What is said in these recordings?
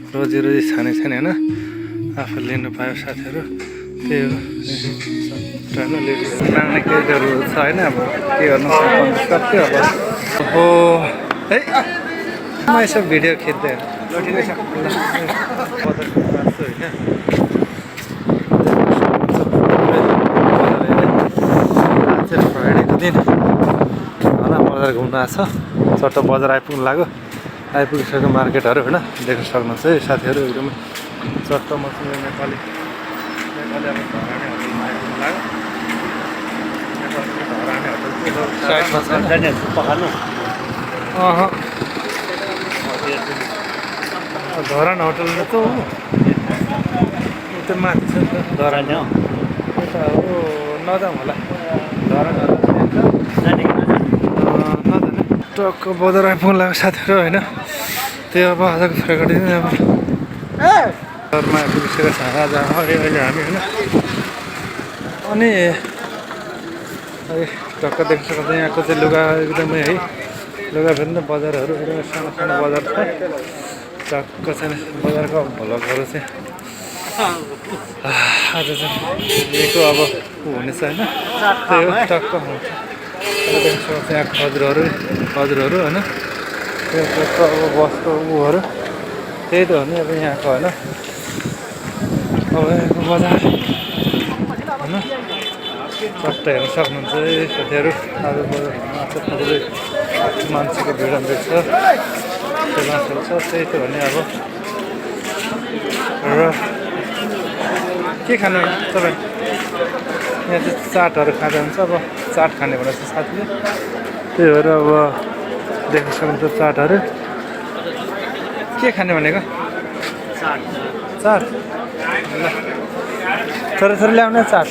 रोजी छाने छैन होइन आफूले लिनु पायो साथीहरू त्यही हो माग्ने केटीहरू छ होइन अब के गर्नु सक्यो अब हो है म यसो भिडियो खिच्दै ठिकै छ फ्राइडेको दिन होइन बजार घुम्न आएको छ चट्ट बजार आइपुग्नु लाग्यो आइपुगिसक्यो मार्केटहरू होइन देख्न सक्नुहुन्छ है साथीहरू एकदमै चट्ट मसँग नेपाली अब धराने होटलमा आइपुग्नु लाग्यो धराने होटल साइडमा छ धरान होटल त त्यो माथि छ नि त धरान हो यता अब नजाउँ होला धरान टक्क बजार आइपुग्नु लाग्यो साथीहरू होइन त्यो अब आजको रेकर्डिङ अब घरमा आइपुगिसकेको छ आज अहिले हामी होइन अनि टक्क देख्न सक्छ यहाँको चाहिँ लुगा एकदमै है लुगा फेरि बजारहरू एकदमै सानो सानो बजार छ टक्क चाहिँ बजारको भ्लगहरू चाहिँ आज चाहिँ यहीको अब हुनेछ होइन त्यही हो टक्क हुन्छ देख्न सक्छ यहाँ खजुरहरू होइन त्यो टक्क अब बसको उहरू त्यही त हो नि अब यहाँको होइन अब यहाँको बजार होइन चट्ट हेर्न सक्नुहुन्छ है साथीहरू आज बजारमा थुप्रै मान्छेको भिड हुँदैछ मान्छेहरू छ त्यही त हो नि अब र के खानु तपाईँ यहाँ चाहिँ चाटहरू खाँदा हुन्छ अब चाट खाने भनेको छ साथीले त्यही भएर अब देख्न सक्नुहुन्छ चाटहरू के खाने भनेको चाट ल थोरै ल्याउने चाट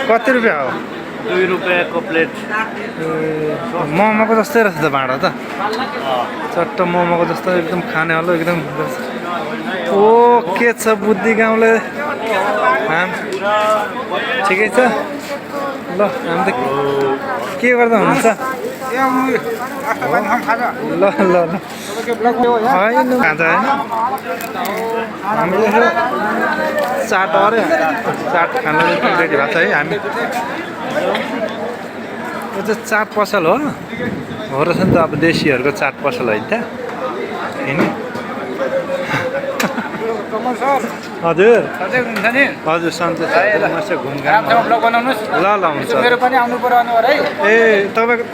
कति रुपियाँ हो 2 रुपियाँको प्लेट मोमोको जस्तै रहेछ त भाँडा त चट्ट मोमोको जस्तो एकदम खाने होला एकदम ओ के छ बुद्धि गाउँले ठिकै छ ल हामी त के गर्दा हुन्छ ल ल ल होइन खान्छ होइन हामीले चाट अरे चाट खान रेडी भएको छ है हामी यो चाहिँ चाट पसल हो रहेछ नि त अब देशीहरूको चाट पसल होइन त होइन हजुर हजुर सन्चै छ घुमघाम ल ल हुन्छ ए तपाईँको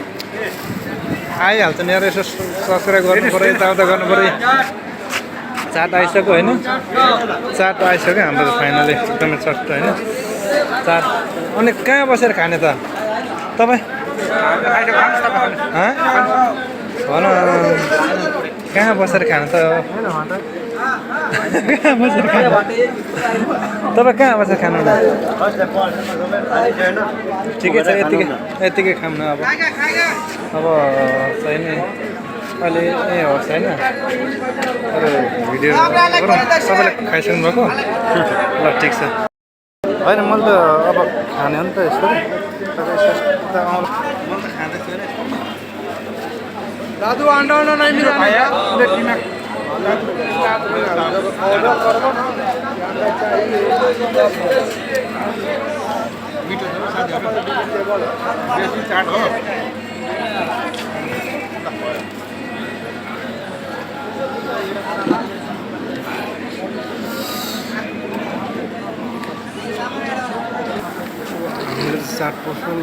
आइहाल्छ नि यार यसो सब्सक्राइब गर्नु पऱ्यो यताउता गर्नु पऱ्यो चाट आइसक्यो होइन चाट आइसक्यो हाम्रो फाइनली एकदमै चट्ट होइन चाट अनि कहाँ बसेर खाने त तपाईँ भन कहाँ बसेर खाने त कहाँ बसेर खानु तपाईँ कहाँ बसेर खानु ठिकै छ यतिकै खाऊँ न अब छैन अहिले ए होस् होइन भिडियो सबैले खाइसक्नु भएको ल ठिक छ होइन मैले त अब खाने हो नि त यस्तो मैले त खाँदैछु नि दादु अन्डा नै मिठो छ साथीहरू बेसी चाट हो चाट पसल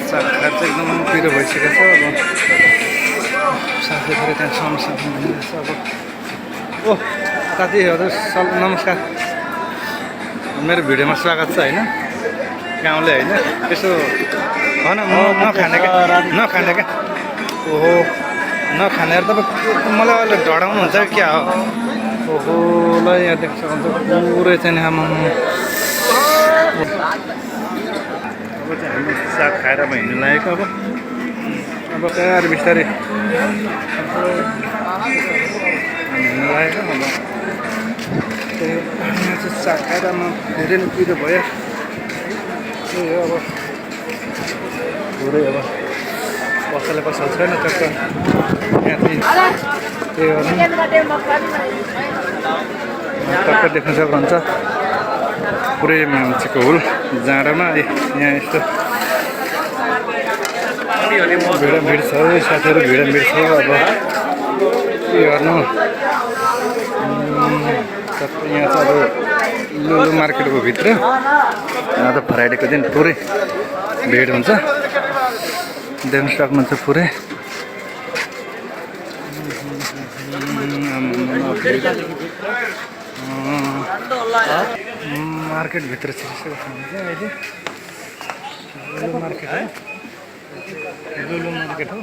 चाट खाएर चाहिँ एकदम पिरो भइसकेको छ अब साथीहरू त्यहाँ समस्या भनिरहेछ अब ओ साथीहरू नमस्कार मेरो भिडियोमा स्वागत छ होइन गाउँले होइन यसो भन नखाने क्या ओहो नखानेहरू तपाईँ मलाई अहिले ढडाउनुहुन्छ कि क्या हो ओहो ल यहाँ देख्न सक्नुहुन्छ पुरै चाहिँ आमा अब चाहिँ हामी चाट खाएर अब हिँड्नु लागेको अब अब तयार बिस्तारै लागेको अब त्यही चाकामा धेरै नै पिरो भयो त्यही हो अब पुरै अब पसलले पसल छैन टक्क यहाँ चाहिँ त्यही गर्नु टक्क देख्न सक्नुहुन्छ पुरै मान्छेको हुल जाडोमा यहाँ यस्तो भिड छ साथीहरू भिड छ अब के गर्नु यहाँ चाहिँ अब लुलु मार्केटको भित्र यहाँ त फ्राइडेको दिन पुरै भिड हुन्छ देख्न सक्नुहुन्छ पुरै मार्केटभित्र छिरिसकेको छ अहिले लुलु मार्केट हो लुलु मार्केट हो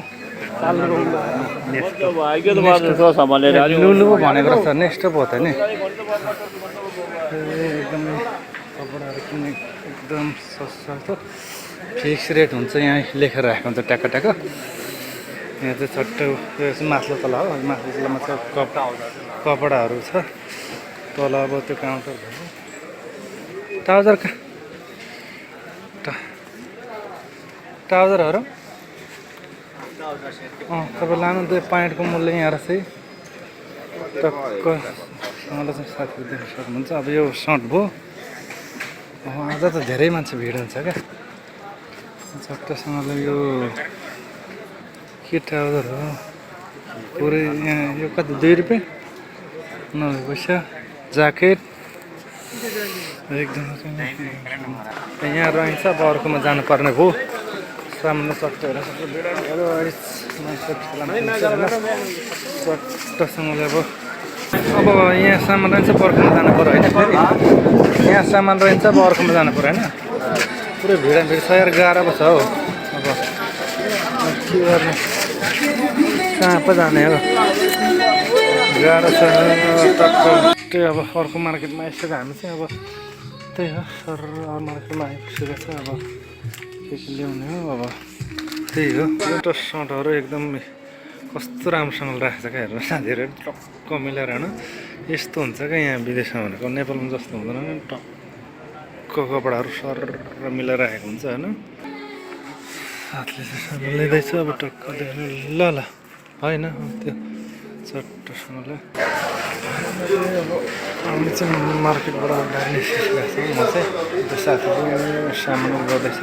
लुलु भनेको रहेछ नेक्स्ट पो त नि एकदमै कपडाहरू किन्ने एकदम सस्तो फिक्स रेट हुन्छ यहाँ लेखेर राखेको हुन्छ ट्याक्क ट्याक्क यहाँ चाहिँ छट्ट यो चाहिँ माथिल्लो तला हो माथिल्लो तलामा चाहिँ कपडाहरू छ तल अब त्यो काउन्टर भयो ट्राउजर ट्राउजरहरू तपाईँ लानु त्यो प्यान्टको मूल्य यहाँ रहेछ है टक्कसँगले चाहिँ साथीहरू देख्न सक्नुहुन्छ अब यो सर्ट भयो आज त धेरै मान्छे भिड हुन्छ क्या चट्टसँगले यो के ट्राउजर हो पुरै यहाँ यो कति 2 रुपियाँ 90 पैसा ज्याकेट एकदम यहाँ रहन्छ अब अर्कोमा जानुपर्ने भयो सामान्य चट्टहरू चट्टसँगले अब यहाँ सामान रहन्छ पर्खिन जानु पऱ्यो होइन फेरि यहाँ सामान रहन्छ अब अर्कोमा जानु पऱ्यो होइन पुरै भिड छ यार गाह्रो पो छ हौ अब के गर्ने कहाँ पो जाने हो गाह्रो छ टक्क त्यही अब अर्को मार्केटमा आइसक्यो हामी चाहिँ अब त्यही हो सर मार्केटमा आइसकेको छ अब के ल्याउने हो अब त्यही हो एउटा सर्टहरू एकदम कस्तो राम्रोसँगले राखेको छ क्या हेर्नु साथीहरू टक्क मिलाएर होइन यस्तो हुन्छ क्या यहाँ विदेशमा भनेको नेपालमा जस्तो हुँदैन टक्क कपडाहरू सर मिलाएर राखेको हुन्छ होइन हातले चाहिँ लिँदैछ अब टक्क देख्नु ल ल होइन त्यो चट्टसँगले अब हामी चाहिँ मार्केटबाट गाडी निस्किसकेको छौँ म चाहिँ त्यो साथीहरू सामान गर्दैछ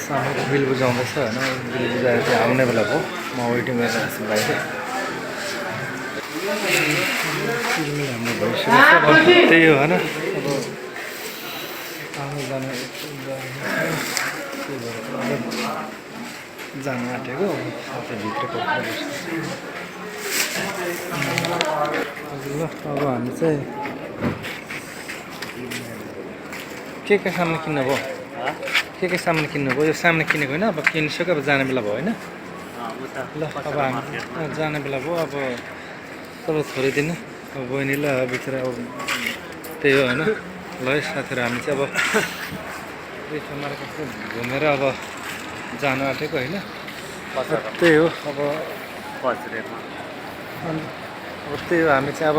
सामानको बिल बुझाउँदैछ होइन बिल बुझाएर चाहिँ आउने बेला भयो म वेटिङ गरिरहेको छु बाहिर हाम्रो भइसकेको छ त्यही हो होइन अब आउने जाने जानु आँटेको साथै भित्रको ल अब हामी चाहिँ के सामान किन्नुभयो के सामान किन्नुभयो यो सामान किनेको होइन अब किनिसक्यो अब जाने बेला भयो होइन ल अब हामी जाने बेला भयो अब सबै छोडिदिनु अब बहिनीलाई भित्र अब त्यही हो होइन ल है साथीहरू हामी चाहिँ अब रेखा मार्केट घुमेर अब जानु आँटेको होइन त्यही हो अब त्यही हो हामी चाहिँ अब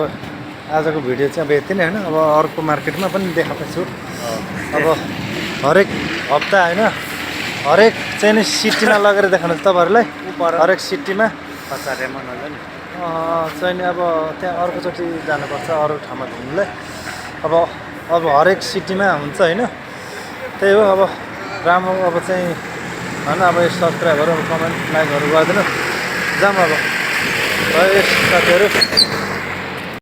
आजको भिडियो चाहिँ अब यति नै होइन अब अर्को मार्केटमा पनि देखाएको छु अब हरेक हप्ता होइन हरेक चाहिँ नि सिटीमा लगेर देखाउनु तपाईँहरूलाई हरेक सिटीमा चाहिँ नि अब त्यहाँ अर्कोचोटि जानुपर्छ अरू ठाउँमा घुम्नुलाई अब हरेक सिटीमा हुन्छ होइन त्यही हो अब राम्रो अब चाहिँ होइन अब यो सब्सक्राइबहरू अब कमेन्ट लाइकहरू गरिदिनु जाऊँ अब साथीहरू